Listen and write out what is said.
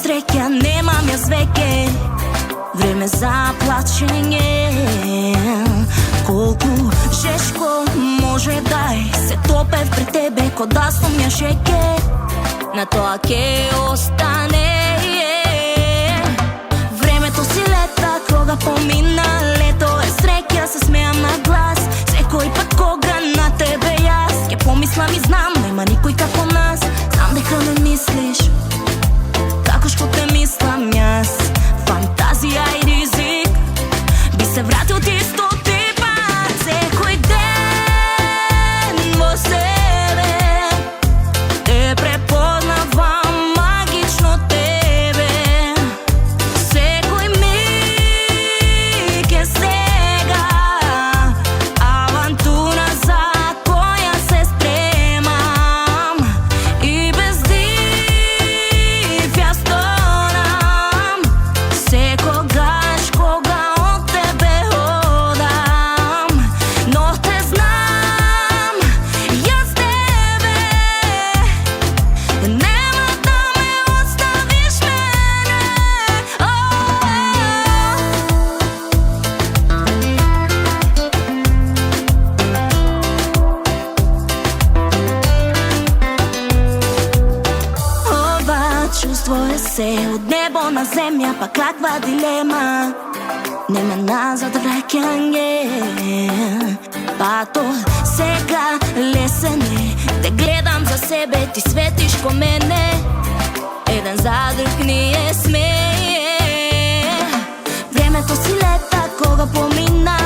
Sreća, nemam ja sveke, vreme za plaćenje. Колко žeško može daj se topев pred tebe ko da sam ja šeke, na to ake ostane. Времето си лета, кога помина, лето е среќа, се смеям на глас. Секој пат кога на тебе јас ќе помислам и знам, нема никој како нас. Знам дека ме мислиш како што те мислам јас. Фантазија и ризик би се вратил ти 100 пат. Секој ден во себе те препознавам магично тебе. Секој миг е сега авантура за која се спремам и без див јас тонам. Секогаш кога од тебе одам, но те знам, јас тебе нема да ме оставиш мене. Ова чувство е се од небо на земја, па каква дилема, нема назад враќање. Па то сега лесен е, те гледам за себе, ти светиш ко мене, еден задрх ни е смее. Времето си лета, кога помина,